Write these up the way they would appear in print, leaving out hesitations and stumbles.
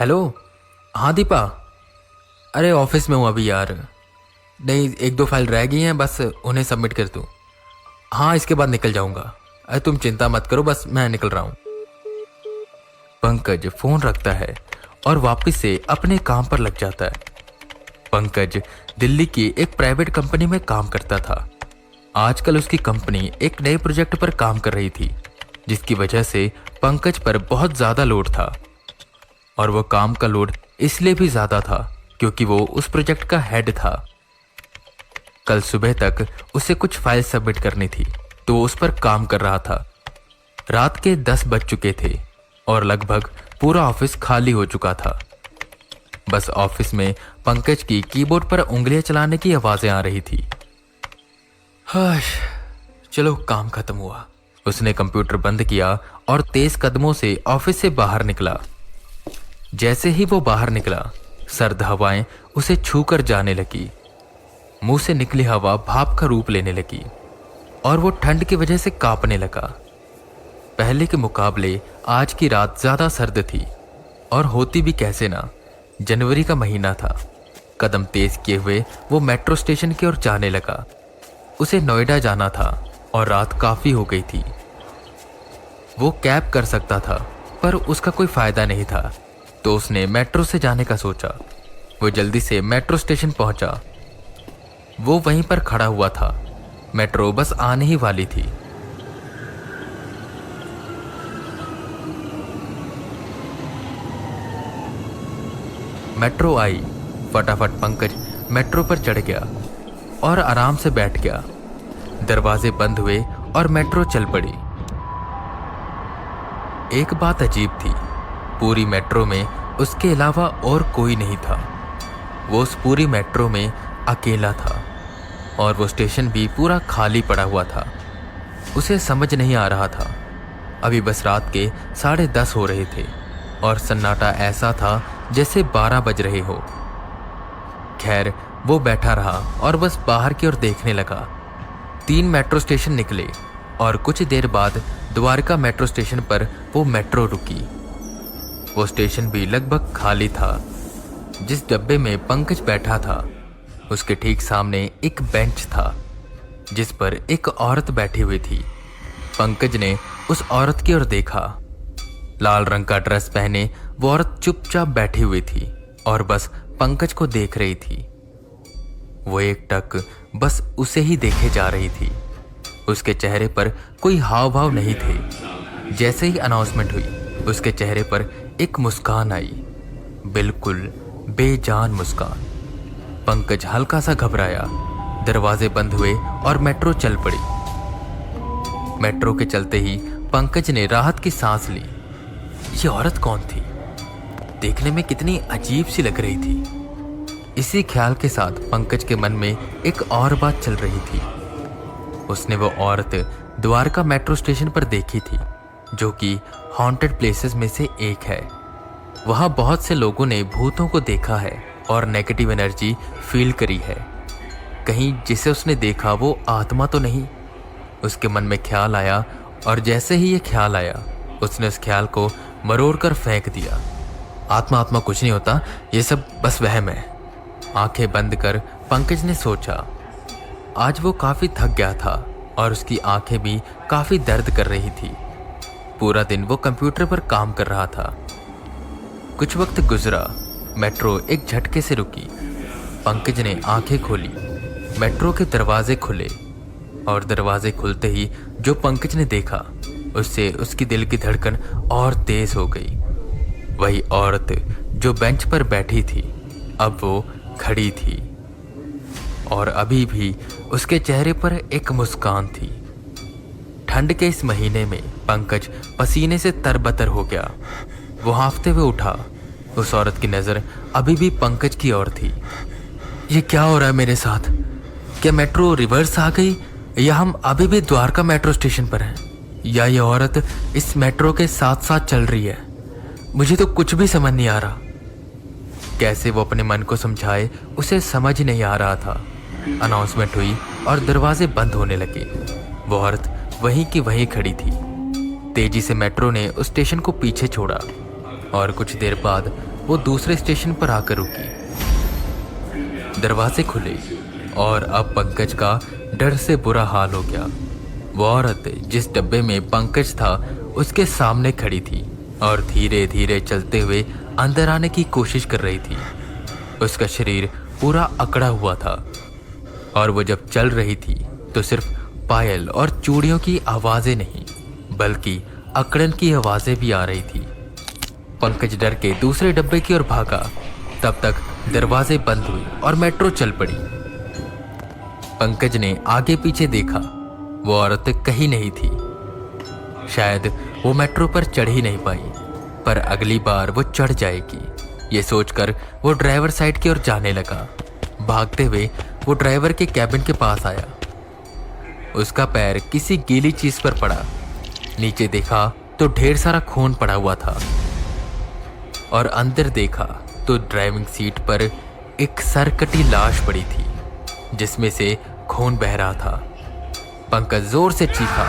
Hello. हाँ दीपा। अरे office में हूँ अभी यार। नहीं, एक दो फाइल रह गई हैं, बस उन्हें सबमिट कर दूँ। हाँ, इसके बाद निकल जाऊँगा। अरे तुम चिंता मत करो, बस मैं निकल रहा हूँ। पंकज फोन रखता है और वापस से अपने काम पर लग जाता है। पंकज दिल्ली की एक प्राइवेट कंपनी में काम करता था। आजकल उसकी कंपनी एक नए प्रोजेक्ट पर काम कर रही थी, जिसकी वजह से पंकज पर बहुत ज़्यादा लोड था। और वो काम का लोड इसलिए भी ज़्यादा था क्योंकि वो उस प्रोजेक्ट का हेड था। कल सुबह तक उसे कुछ फाइल सबमिट करनी थी, तो वो उस पर काम कर रहा था। रात के 10 बज चुके थे और लगभग पूरा ऑफिस खाली हो चुका था। बस ऑफिस में पंकज की कीबोर्ड पर उंगलियां चलाने की आवाज़ें आ रही थी। हाश, चलो काम खत्म हुआ। उसने कंप्यूटर बंद किया और तेज कदमों से ऑफिस से बाहर निकला। जैसे ही वो बाहर निकला, सर्द हवाएं उसे छूकर जाने लगी। मुंह से निकली हवा भाप का रूप लेने लगी और वो ठंड की वजह से कांपने लगा। पहले के मुकाबले आज की रात ज्यादा सर्द थी, और होती भी कैसे ना, जनवरी का महीना था। कदम तेज किए हुए वो मेट्रो स्टेशन की ओर जाने लगा। उसे नोएडा जाना था और रात काफी हो गई थी। वो कैब कर सकता था, पर उसका कोई फायदा नहीं था, तो उसने मेट्रो से जाने का सोचा। वो जल्दी से मेट्रो स्टेशन पहुंचा। वो वहीं पर खड़ा हुआ था। मेट्रो बस आने ही वाली थी। मेट्रो आई। फटाफट पंकज मेट्रो पर चढ़ गया और आराम से बैठ गया। दरवाजे बंद हुए और मेट्रो चल पड़ी। एक बात अजीब थी, पूरी मेट्रो में उसके अलावा और कोई नहीं था। वो उस पूरी मेट्रो में अकेला था और वो स्टेशन भी पूरा खाली पड़ा हुआ था। उसे समझ नहीं आ रहा था। अभी बस रात के 10:30 हो रहे थे और सन्नाटा ऐसा था जैसे 12 बज रहे हो। खैर, वो बैठा रहा और बस बाहर की ओर देखने लगा। 3 मेट्रो स्टेशन निकले और कुछ देर बाद द्वारका मेट्रो स्टेशन पर वो मेट्रो रुकी। वो स्टेशन भी लगभग खाली था। जिस डब्बे में पंकज बैठा था, उसके ठीक सामने एक बेंच था जिस पर एक औरत बैठी हुई थी। पंकज ने उस औरत की ओर देखा। लाल रंग का ड्रेस पहने वो औरत चुपचाप बैठी हुई थी और बस पंकज को देख रही थी। वो एकटक बस उसे ही देखे जा रही थी। उसके चेहरे पर कोई हाव भाव नहीं थे। जैसे ही अनाउंसमेंट हुई, उसके चेहरे पर एक मुस्कान आई, बिल्कुल बेजान मुस्कान। पंकज हल्का सा घबराया। दरवाजे बंद हुए और मेट्रो चल पड़ी। मेट्रो के चलते ही पंकज ने राहत की सांस ली। ये औरत कौन थी? देखने में कितनी अजीब सी लग रही थी। इसी ख्याल के साथ पंकज के मन में एक और बात चल रही थी। उसने वो औरत द्वारका मेट्रो स्टेशन पर देखी थी, जो कि हॉन्टेड प्लेसेस में से एक है। वहां बहुत से लोगों ने भूतों को देखा है और नेगेटिव एनर्जी फील करी है। कहीं जिसे उसने देखा वो आत्मा तो नहीं? उसके मन में ख्याल आया और जैसे ही ये ख्याल आया, उसने उस ख्याल को मरोड़ कर फेंक दिया। आत्मा कुछ नहीं होता, ये सब बस वहम है। आंखें बंद कर पंकज ने सोचा। आज वो काफी थक गया था और उसकी आंखें भी काफी दर्द कर रही थी। पूरा दिन वो कंप्यूटर पर काम कर रहा था। कुछ वक्त गुजरा। मेट्रो एक झटके से रुकी। पंकज ने आंखें खोली। मेट्रो के दरवाजे खुले और दरवाजे खुलते ही जो पंकज ने देखा, उससे उसकी दिल की धड़कन और तेज हो गई। वही औरत जो बेंच पर बैठी थी, अब वो खड़ी थी और अभी भी उसके चेहरे पर एक मुस्कान थी। ठंड के इस महीने में पंकज पसीने से तरबतर हो गया। वो हांफते हुए उठा। उस औरत की नजर अभी भी पंकज की ओर थी। ये क्या हो रहा है मेरे साथ? क्या मेट्रो रिवर्स आ गई, या हम अभी भी द्वारका मेट्रो स्टेशन पर हैं, या ये औरत इस मेट्रो के साथ साथ चल रही है? मुझे तो कुछ भी समझ नहीं आ रहा। कैसे वो अपने मन को समझाए, उसे समझ नहीं आ रहा था। अनाउंसमेंट हुई और दरवाजे बंद होने लगे। वो औरत वहीं की वहीं खड़ी थी। तेजी से मेट्रो ने उस स्टेशन को पीछे छोड़ा और कुछ देर बाद वो दूसरे स्टेशन पर आकर रुकी। दरवाजे खुले और अब पंकज का डर से बुरा हाल हो गया। वो औरत जिस डब्बे में पंकज था उसके सामने खड़ी थी और धीरे धीरे चलते हुए अंदर आने की कोशिश कर रही थी। उसका शरीर पूरा अकड़ा हुआ था और वो जब चल रही थी तो सिर्फ पायल और चूड़ियों की आवाजें नहीं बल्कि अकड़न की आवाजें भी आ रही थी। पंकज डर के दूसरे डब्बे की ओर भागा। तब तक दरवाजे बंद हुए और मेट्रो चल पड़ी। पंकज ने आगे पीछे देखा, वो औरत कहीं नहीं थी। शायद वो मेट्रो पर चढ़ ही नहीं पाई, पर अगली बार वो चढ़ जाएगी। ये सोचकर वो ड्राइवर साइड की ओर जाने लगा। भागते हुए वो ड्राइवर के कैबिन के पास आया। उसका पैर किसी गीली चीज पर पड़ा। नीचे देखा तो ढेर सारा खून पड़ा हुआ था और अंदर देखा तो ड्राइविंग सीट पर एक सरकटी लाश पड़ी थी जिसमें से खून बह रहा था। पंकज जोर से चीखा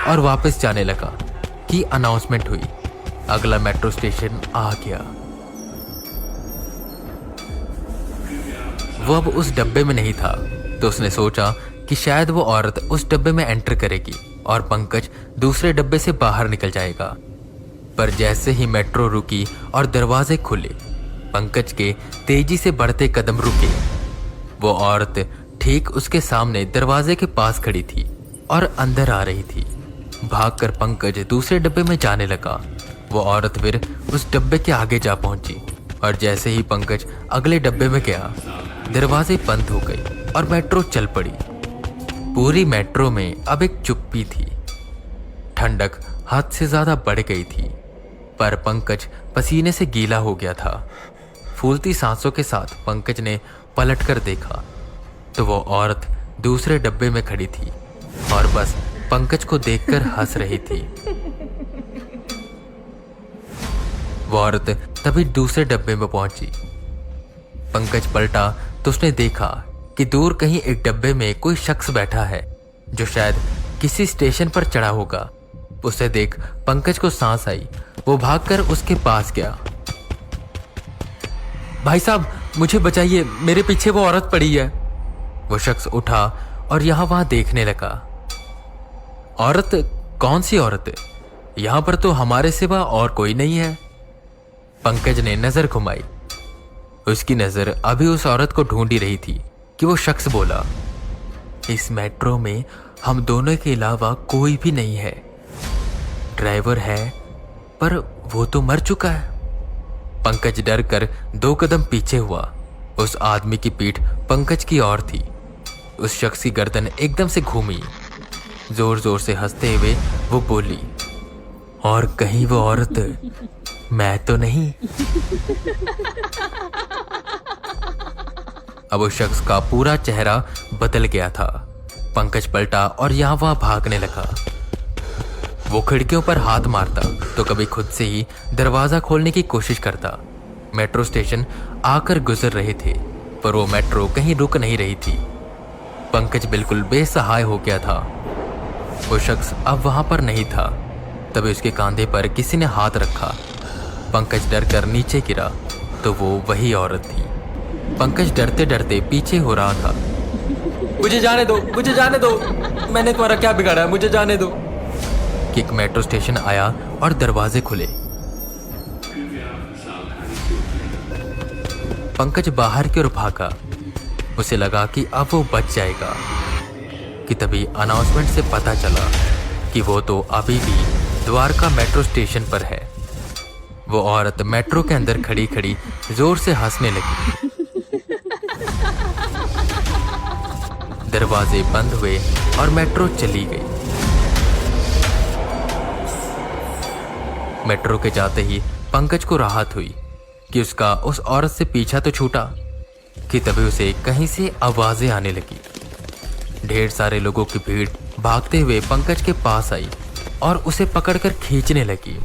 और वापस जाने लगा कि अनाउंसमेंट हुई। अगला मेट्रो स्टेशन आ गया। वो अब उस डब्बे में नहीं था तो उसने सोचा कि शायद वो औरत उस डब्बे में एंटर करेगी और पंकज दूसरे डब्बे से बाहर निकल जाएगा। पर जैसे ही मेट्रो रुकी और दरवाजे खुले, पंकज के तेजी से बढ़ते कदम रुके। वो औरत ठीक उसके सामने दरवाजे के पास खड़ी थी और अंदर आ रही थी। भागकर पंकज दूसरे डब्बे में जाने लगा। वो औरत फिर उस डब्बे के आगे जा पहुंची और जैसे ही पंकज अगले डब्बे में गया, दरवाजे बंद हो गए और मेट्रो चल पड़ी। पूरी मेट्रो में अब एक चुप्पी थी। ठंडक हद से ज्यादा बढ़ गई थी, पर पंकज पसीने से गीला हो गया था। फूलती सांसों के साथ पंकज ने पलटकर देखा तो वो औरत दूसरे डब्बे में खड़ी थी और बस पंकज को देखकर हंस रही थी। वो औरत तभी दूसरे डब्बे में पहुंची। पंकज पलटा तो उसने देखा कि दूर कहीं एक डब्बे में कोई शख्स बैठा है जो शायद किसी स्टेशन पर चढ़ा होगा। उसे देख पंकज को सांस आई। वो भागकर उसके पास गया। भाई साहब, मुझे बचाइए, मेरे पीछे वो औरत पड़ी है। वो शख्स उठा और यहां वहां देखने लगा। औरत? कौन सी औरत? यहां पर तो हमारे सिवा और कोई नहीं है। पंकज ने नजर घुमाई। उसकी नजर अभी उस औरत को ढूंढ ही रही थी कि वो शख्स बोला, इस मेट्रो में हम दोनों के अलावा कोई भी नहीं है। ड्राइवर है पर वो तो मर चुका है। पंकज डर कर 2 कदम पीछे हुआ। उस आदमी की पीठ पंकज की ओर थी। उस शख्स की गर्दन एकदम से घूमी। जोर जोर से हंसते हुए वो बोली, और कहीं वो औरत मैं तो नहीं। अब उस शख्स का पूरा चेहरा बदल गया था। पंकज पलटा और यहां वहां भागने लगा। वो खिड़कियों पर हाथ मारता तो कभी खुद से ही दरवाजा खोलने की कोशिश करता। मेट्रो स्टेशन आकर गुजर रहे थे पर वो मेट्रो कहीं रुक नहीं रही थी। पंकज बिल्कुल बेसहाय हो गया था। वो शख्स अब वहां पर नहीं था। तभी उसके कंधे पर किसी ने हाथ रखा। पंकज डर कर नीचे गिरा तो वो वही औरत थी। पंकज डरते डरते पीछे हो रहा था। मुझे जाने दो, मुझे जाने दो, मैंने तुम्हारा क्या बिगाड़ा है, मुझे जाने दो। कि एक मेट्रो स्टेशन आया और दरवाजे खुले। पंकज बाहर की ओर भागा। उसे लगा कि अब वो बच जाएगा कि तभी अनाउंसमेंट से पता चला कि वो तो अभी भी द्वारका मेट्रो स्टेशन पर है। वो औरत मेट्रो के अंदर खड़ी खड़ी जोर से हंसने लगी। दरवाजे बंद हुए और मेट्रो चली गई। मेट्रो के जाते ही पंकज को राहत हुई कि उसका उस औरत से पीछा तो छूटा कि तभी उसे कहीं से आवाजें आने लगी। ढेर सारे लोगों की भीड़ भागते हुए पंकज के पास आई और उसे पकड़कर खींचने लगी।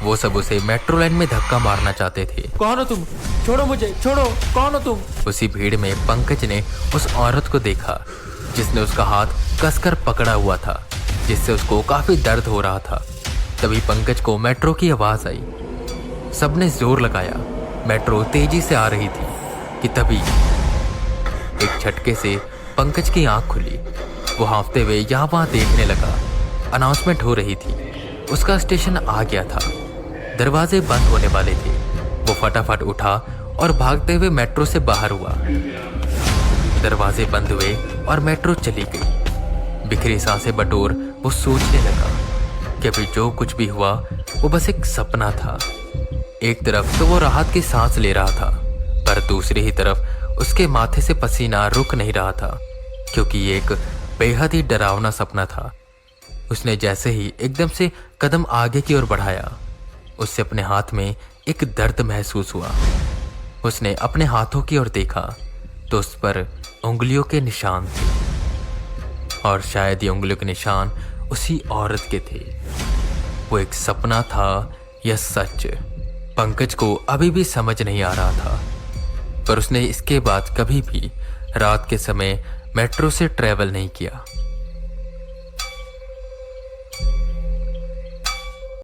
वो सब उसे मेट्रो लाइन में धक्का मारना चाहते थे। कौन हो तुम? छोड़ो मुझे, छोड़ो, कौन हो तुम? उसी भीड़ में पंकज ने उस औरत को देखा जिसने उसका हाथ कसकर पकड़ा हुआ था, जिससे उसको काफी दर्द हो रहा था। तभी पंकज को मेट्रो की आवाज आई। सबने जोर लगाया। मेट्रो तेजी से आ रही थी कि तभी एक झटके से पंकज की आंख खुली। वो हाँफते हुए यहाँ वहाँ देखने लगा। अनाउंसमेंट हो रही थी, उसका स्टेशन आ गया था, दरवाजे बंद होने वाले थे। वो फटाफट उठा और भागते हुए मेट्रो से बाहर हुआ। दरवाजे बंद हुए और मेट्रो चली गई। बिखरी सांसें बटोर वो सोचने लगा कि अभी जो कुछ भी हुआ वो बस एक सपना था। एक तरफ तो वो राहत की सांस ले रहा था, पर दूसरी ही तरफ उसके माथे से पसीना रुक नहीं रहा था, क्योंकि ये एक बेहद ही डरावना सपना था। उसने जैसे ही एकदम से कदम आगे की ओर बढ़ाया, उससे अपने हाथ में एक दर्द महसूस हुआ। उसने अपने हाथों की ओर देखा तो उस पर उंगलियों के निशान थे, और शायद ये उंगलियों के निशान उसी औरत के थे। वो एक सपना था या सच, पंकज को अभी भी समझ नहीं आ रहा था। पर उसने इसके बाद कभी भी रात के समय मेट्रो से ट्रैवल नहीं किया।